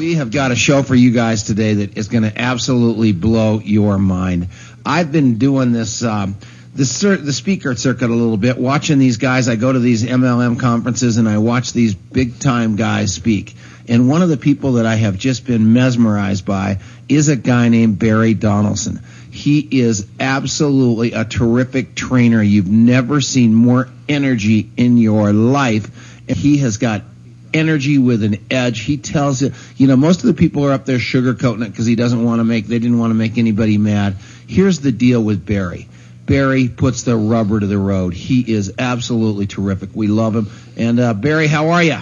We have got a show for you guys today that is going to absolutely blow your mind. I've been doing this the speaker circuit a little bit, watching these guys. I go to these MLM conferences and I watch these big-time guys speak. And one of the people that I have just been mesmerized by is a guy named Barry Donaldson. He is absolutely a terrific trainer. You've never seen more energy in your life. And he has got energy with an edge. He tells it, most of the people are up there sugarcoating it because they didn't want to make anybody mad. Here's the deal with Barry. Barry puts the rubber to the road. He is absolutely terrific. We love him. And Barry, how are you?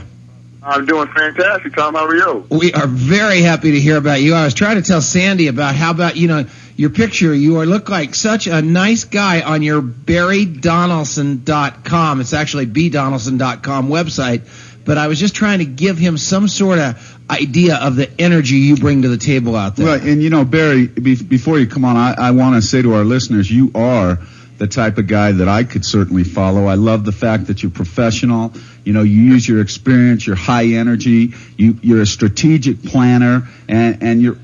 I'm doing fantastic, Tom. How are you? We are very happy to hear about you. I was trying to tell Sandy about how about, your picture. You look like such a nice guy on your BarryDonaldson.com. It's actually bdonaldson.com website. But I was just trying to give him some sort of idea of the energy you bring to the table out there. Right, and Barry, before you come on, I want to say to our listeners, you are the type of guy that I could certainly follow. I love the fact that you're professional. You use your experience, your high energy. You're a strategic planner, and you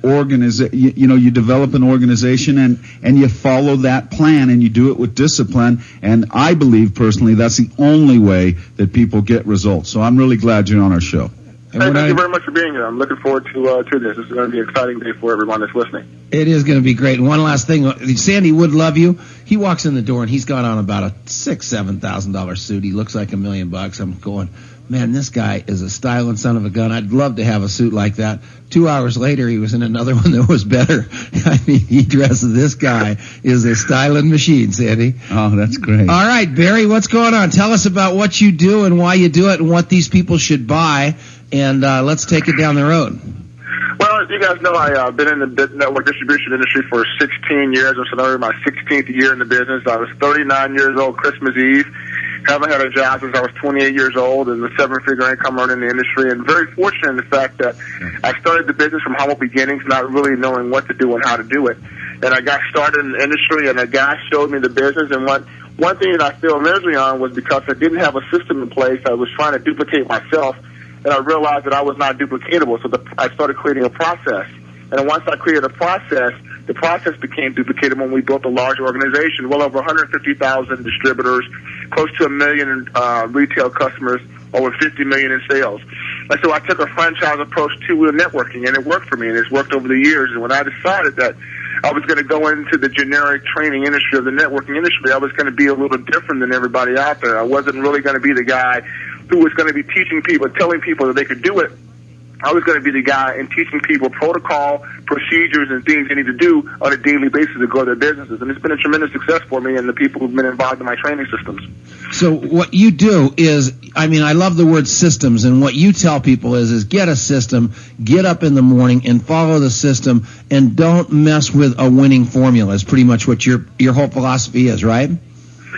develop an organization, and you follow that plan, and you do it with discipline. And I believe personally that's the only way that people get results. So I'm really glad you're on our show. Hey, thank you very much for being here. I'm looking forward to this. This is going to be an exciting day for everyone that's listening. It is going to be great. And one last thing, Sandy would love you. He walks in the door and he's got on about a $6,000-$7,000 suit. He looks like $1 million. I'm going, man, this guy is a styling son of a gun. I'd love to have a suit like that. 2 hours later, he was in another one that was better. I mean, he dresses. This guy is a styling machine, Sandy. Oh, that's great. All right, Barry, what's going on? Tell us about what you do and why you do it and what these people should buy. And let's take it down the road. Well, as you guys know, I've been in the network distribution industry for 16 years. I'm celebrating my 16th year in the business. I was 39 years old Christmas Eve. Haven't had a job since I was 28 years old, and the seven-figure income earned in the industry. And very fortunate in the fact that I started the business from humble beginnings, not really knowing what to do and how to do it. And I got started in the industry, and a guy showed me the business. And one thing that I feel misery on was because I didn't have a system in place. I was trying to duplicate myself. And I realized that I was not duplicatable, so I started creating a process. And once I created a process, the process became duplicatable when we built a large organization, well over 150,000 distributors, close to 1 million retail customers, over 50 million in sales. And so I took a franchise approach to networking, and it worked for me, and it's worked over the years. And when I decided that I was going to go into the generic training industry of the networking industry, I was going to be a little different than everybody out there. I wasn't really going to be the guy who was going to be teaching people, telling people that they could do it. I was going to be the guy and teaching people protocol, procedures, and things they need to do on a daily basis to grow their businesses. And it's been a tremendous success for me and the people who've been involved in my training systems. So what you do is, I love the word systems, and what you tell people is get a system, get up in the morning and follow the system, and don't mess with a winning formula is pretty much what your whole philosophy is, right?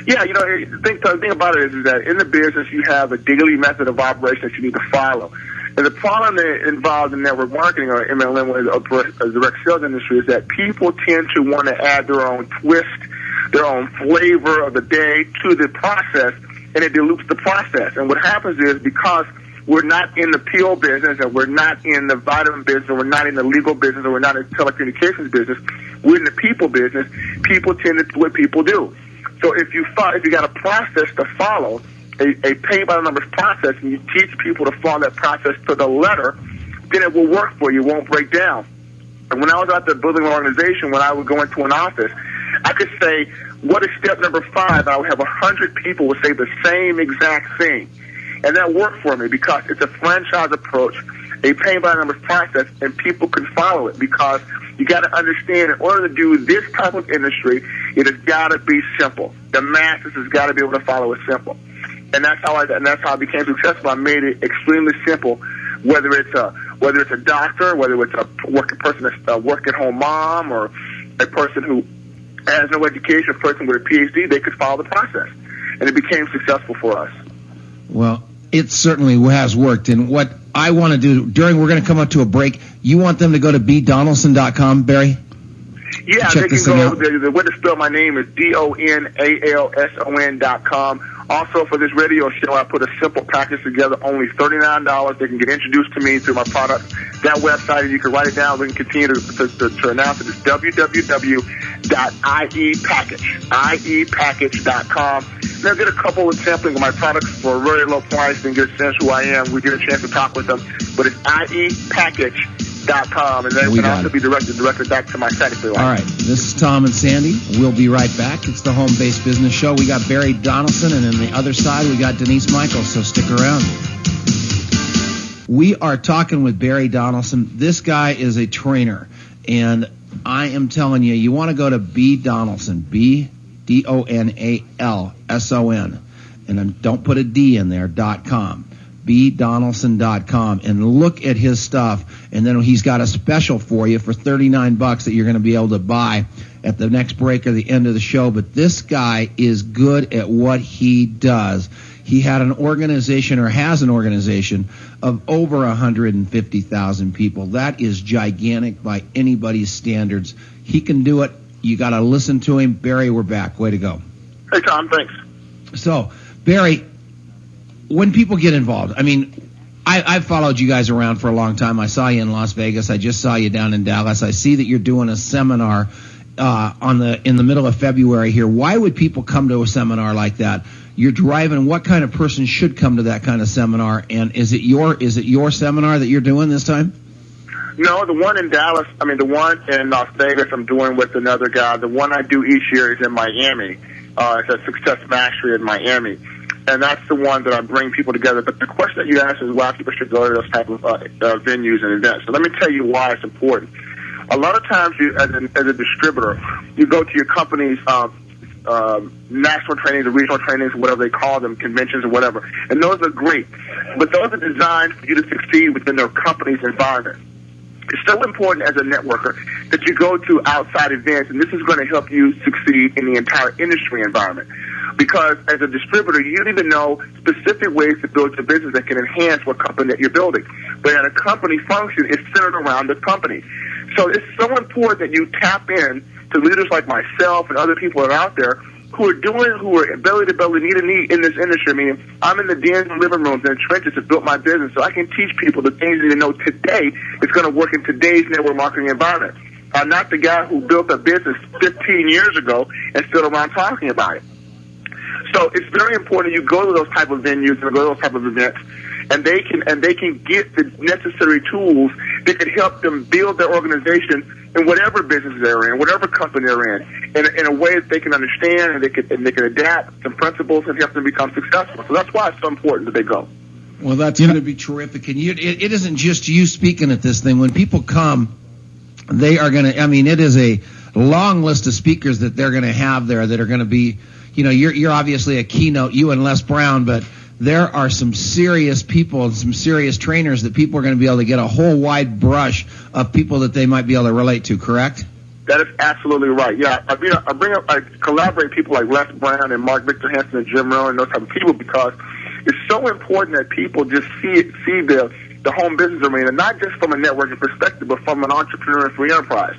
Yeah, the thing about it is that in the business you have a daily method of operation that you need to follow. And the problem that involved in network marketing or MLM or direct sales industry is that people tend to want to add their own twist, their own flavor of the day to the process, and it dilutes the process. And what happens is because we're not in the pill business and we're not in the vitamin business or we're not in the legal business or we're not in the telecommunications business, we're in the people business, people tend to do what people do. So if you got a process to follow, a pay-by-the-numbers process, and you teach people to follow that process to the letter, then it will work for you. It won't break down. And when I was out there building an organization, when I would go into an office, I could say, what is step number 5? I would have 100 people would say the same exact thing. And that worked for me because it's a franchise approach, a pay-by-the-numbers process, and people can follow it because you got to understand in order to do this type of industry, it has got to be simple. The masses has got to be able to follow it simple. And that's how I became successful. I made it extremely simple. Whether it's a doctor, whether it's a person that's a work-at-home mom, or a person who has no education, a person with a PhD, they could follow the process, and it became successful for us. Well, it certainly has worked. And what I want to do we're going to come up to a break. You want them to go to bdonaldson.com, Barry? Yeah, they can go. The way to spell my name is DONALSON.com. Also, for this radio show, I put a simple package together, only $39. They can get introduced to me through my product. That website, and you can write it down. We can continue to announce it. It's www.iepackage.com. They'll get a couple of sampling of my products for a very low price and get a sense who I am. We get a chance to talk with them. But it's iepackage.com, and then it can also be directed back to my site if they like. All right. This is Tom and Sandy. We'll be right back. It's the Home-Based Business Show. We got Barry Donaldson, and on the other side, we got Denise Michaels, so stick around. We are talking with Barry Donaldson. This guy is a trainer, and I am telling you, you want to go to B. Donaldson, BDonalson, and don't put a D in there, .com. BDonaldson.com, and look at his stuff, and then he's got a special for you for $39 that you're going to be able to buy at the next break or the end of the show. But this guy is good at what he does. He had an organization, or has an organization, of over 150,000 people. That is gigantic by anybody's standards. He can do it. You got to listen to him. Barry, we're back. Way to go. Hey, Tom, thanks. So, Barry, when people get involved, I mean, I've followed you guys around for a long time. I saw you in Las Vegas. I just saw you down in Dallas. I see that you're doing a seminar in the middle of February here. Why would people come to a seminar like that? You're driving. What kind of person should come to that kind of seminar? And is it your seminar that you're doing this time? No, the one in Dallas, the one in Las Vegas I'm doing with another guy. The one I do each year is in Miami. It's at Success Mastery in Miami. And that's the one that I bring people together. But the question that you asked is why people should go to those type of venues and events. So let me tell you why it's important. A lot of times, as a distributor, you go to your company's national trainings or regional trainings, whatever they call them, conventions or whatever. And those are great. But those are designed for you to succeed within their company's environment. It's so important as a networker that you go to outside events, and this is going to help you succeed in the entire industry environment. Because as a distributor, you need to know specific ways to build your business that can enhance what company that you're building. But at a company function, it's centered around the company. So it's so important that you tap in to leaders like myself and other people that are out there who are belly to belly, knee to knee in this industry. I mean, I'm in the dens and living rooms and the trenches to build my business, so I can teach people the things they know today that's going to work in today's network marketing environment. I'm not the guy who built a business 15 years ago and still around talking about it. So it's very important you go to those type of venues and go to those type of events, and they can get the necessary tools that can help them build their organization in whatever business they're in, whatever company they're in a way that they can understand and they can adapt some principles and help them become successful. So that's why it's so important that they go. Well, that's going to be terrific. And it isn't just you speaking at this thing. When people come, they are going to. I mean, it is a long list of speakers that they're going to have there that are going to be. You know, you're obviously a keynote, you and Les Brown, but there are some serious people and some serious trainers that people are going to be able to get a whole wide brush of people that they might be able to relate to, correct? That is absolutely right. Yeah, I collaborate people like Les Brown and Mark Victor Hansen and Jim Rohn and those type of people because it's so important that people just see the home business arena, not just from a networking perspective, but from an entrepreneur and free enterprise.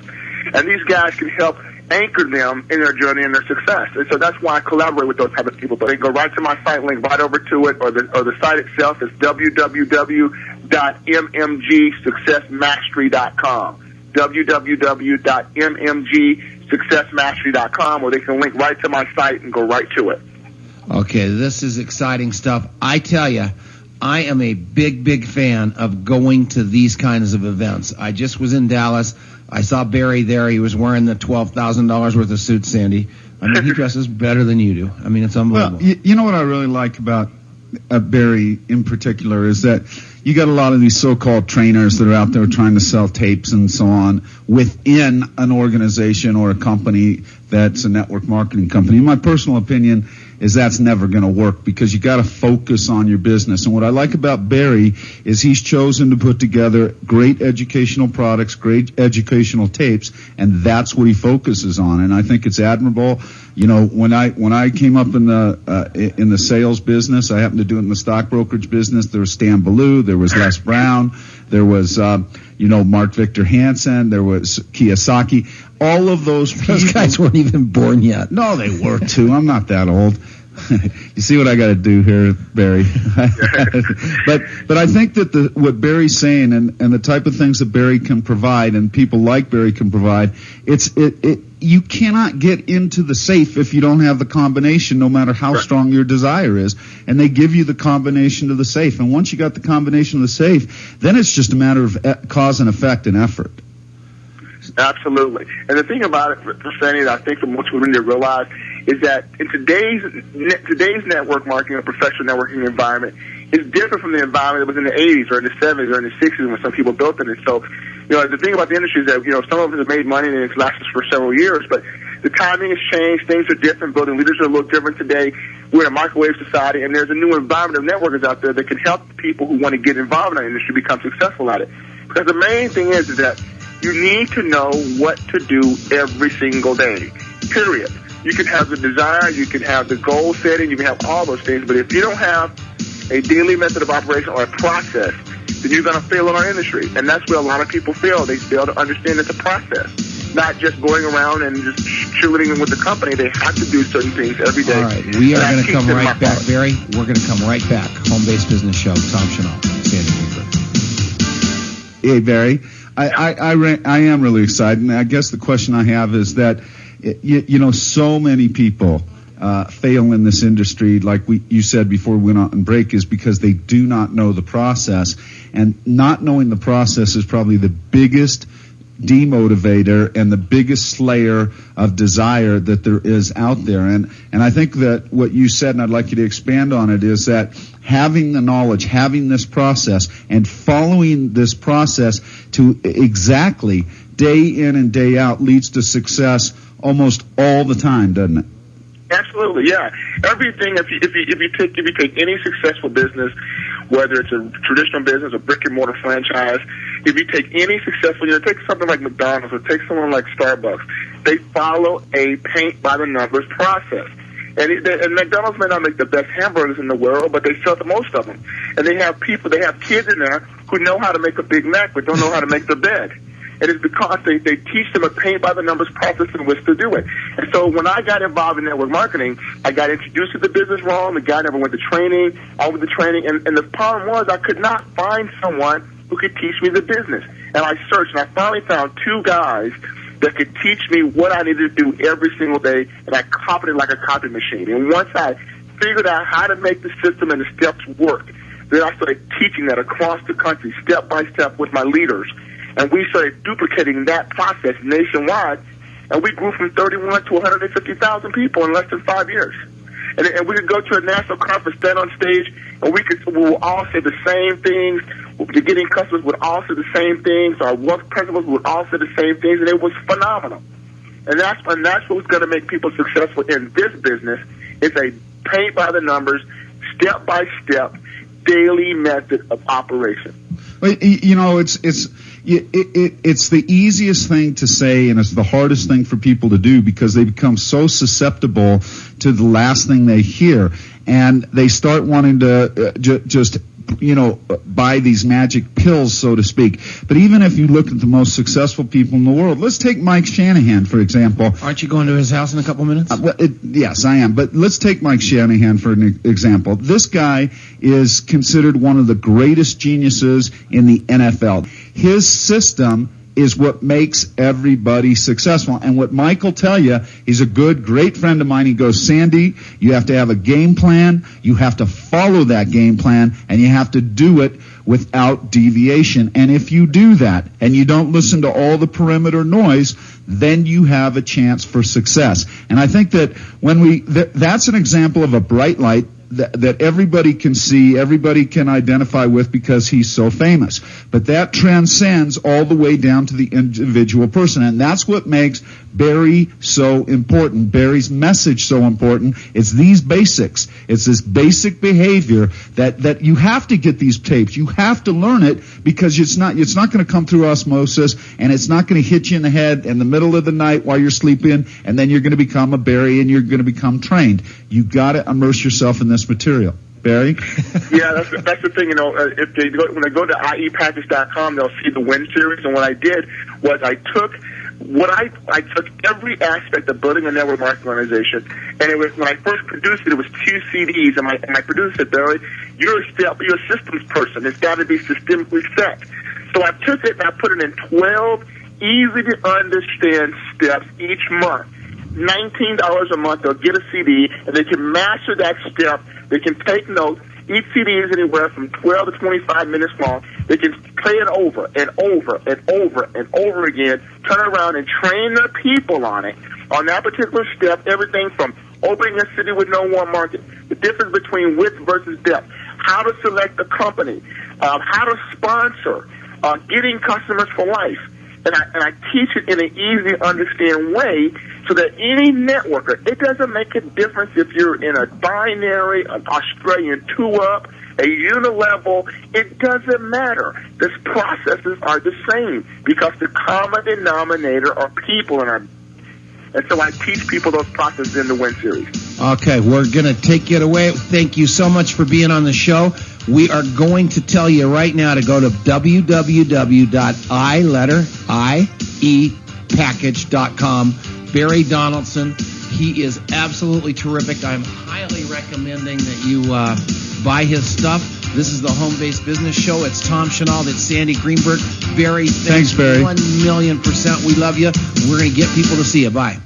And these guys can help anchor them in their journey and their success. And so that's why I collaborate with those type of people. But they go right to my site, link right over to it, or the site itself is www.mmgsuccessmastery.com. www.mmgsuccessmastery.com, or they can link right to my site and go right to it. Okay, this is exciting stuff. I tell you, I am a big, big fan of going to these kinds of events. I just was in Dallas. I saw Barry there. He was wearing the $12,000 worth of suits, Sandy. I mean, he dresses better than you do. I mean, it's unbelievable. Well, you know what I really like about Barry in particular is that you got a lot of these so-called trainers that are out there trying to sell tapes and so on within an organization or a company that's a network marketing company. In my personal opinion, is that's never going to work because you got to focus on your business. And what I like about Barry is he's chosen to put together great educational products, great educational tapes, and that's what he focuses on. And I think it's admirable. You know, when I came up in the sales business, I happened to do it in the stock brokerage business. There was Stan Ballou, there was Les Brown, there was Mark Victor Hansen, there was Kiyosaki. All of those people. Those guys weren't even born yet. No, they were too. I'm not that old. You see what I got to do here, Barry. but I think that what Barry's saying and the type of things that Barry can provide and people like Barry can provide, you cannot get into the safe if you don't have the combination, no matter how strong your desire is. And they give you the combination to the safe. And once you got the combination of the safe, then it's just a matter of cause and effect and effort. Absolutely. And the thing about it, for Sandy, that I think that most women need to realize is that in today's network marketing or professional networking environment is different from the environment that was in the 80s or in the 70s or in the 60s when some people built it. And so, the thing about the industry is that, some of us have made money and it's lasted for several years, but the timing has changed. Things are different. Building leaders are a little different today. We're in a microwave society, and there's a new environment of networkers out there that can help people who want to get involved in our industry become successful at it. Because the main thing is that you need to know what to do every single day, period. You can have the desire, you can have the goal setting, you can have all those things, but if you don't have a daily method of operation or a process, then you're going to fail in our industry. And that's where a lot of people fail. They fail to understand it's a process, not just going around and just cheerleading with the company. They have to do certain things every day. All right, we are going to come right back, Barry. We're going to come right back. Home-based business show, Tom Chenault, Sandy Weaver. Hey, Barry. I am really excited, and I guess the question I have is that, so many people fail in this industry, like you said before we went on break, is because they do not know the process, and not knowing the process is probably the biggest demotivator and the biggest slayer of desire that there is out there. And I think that what you said, and I'd like you to expand on it, is that having the knowledge, having this process, and following this process to exactly day in and day out leads to success almost all the time, doesn't it? Absolutely, yeah. Everything. If you take any successful business, whether it's a traditional business, a brick and mortar franchise, if you take any successful, take something like McDonald's or take someone like Starbucks, they follow a paint by the numbers process. And McDonald's may not make the best hamburgers in the world, but they sell the most of them. And they have kids in there who know how to make a Big Mac, but don't know how to make their bed. And it's because they teach them a paint by the numbers process in which to do it. And so when I got involved in network marketing, I got introduced to the business wrong. The guy never went to training, all of the training. And the problem was I could not find someone who could teach me the business. And I searched, and I finally found two guys that could teach me what I needed to do every single day, and I copied it like a copy machine. And once I figured out how to make the system and the steps work, then I started teaching that across the country, step by step, with my leaders. And we started duplicating that process nationwide, and we grew from 31 to 150,000 people in less than 5 years. And we could go to a national conference, stand on stage, and we will all say the same things. The getting customers would all say the same things. Our wealth principals would all say the same things, and it was phenomenal. And that's what's going to make people successful in this business. It's a paint by the numbers, step by step, daily method of operation. Well, it's the easiest thing to say, and it's the hardest thing for people to do because they become so susceptible to the last thing they hear, and they start wanting to just buy these magic pills, so to speak. But even if you look at the most successful people in the world, let's take Mike Shanahan, for example. Aren't you going to his house in a couple minutes? Yes, I am. But let's take Mike Shanahan for an example. This guy is considered one of the greatest geniuses in the NFL. His system is what makes everybody successful. And what Mike will tell you, he's a great friend of mine. He goes, Sandy, you have to have a game plan. You have to follow that game plan, and you have to do it without deviation. And if you do that, and you don't listen to all the perimeter noise, then you have a chance for success. And I think that that's an example of a bright light that everybody can see, everybody can identify with because he's so famous. But that transcends all the way down to the individual person. And that's what makes Barry so important, Barry's message so important. It's these basics. It's this basic behavior that you have to get these tapes. You have to learn it because it's not going to come through osmosis, and it's not going to hit you in the head in the middle of the night while you're sleeping, and then you're going to become a Barry and you're going to become trained. You got to immerse yourself in this material. Barry? Yeah, that's the thing. When they go to iepackage.com, they'll see the Win series. And what I did was I took I took every aspect of building a network marketing organization, and it was when I first produced it was 2 CDs, and my producer said, Barry, you're a systems person. It's got to be systemically set. So I took it and I put it in 12 easy to understand steps each month. $19 a month, they'll get a CD, and they can master that step. They can take notes. Each CD is anywhere from 12 to 25 minutes long. They can play it over and over and over and over again, turn around and train their people on it, on that particular step, everything from opening a city with no warm market, the difference between width versus depth, how to select a company, how to sponsor, getting customers for life. And I teach it in an easy to understand way so that any networker, it doesn't make a difference if you're in a binary, an Australian 2-up, a unilevel, it doesn't matter. These processes are the same because the common denominator are people and so I teach people those processes in the Win Series. Okay, we're going to take it away. Thank you so much for being on the show. We are going to tell you right now to go to www.iepackage.com. Barry Donaldson, he is absolutely terrific. I'm highly recommending that you buy his stuff. This is the Home Based Business Show. It's Tom Chenault. It's Sandy Greenberg. Barry, thanks Barry. 1,000,000%. We love you. We're going to get people to see you. Bye.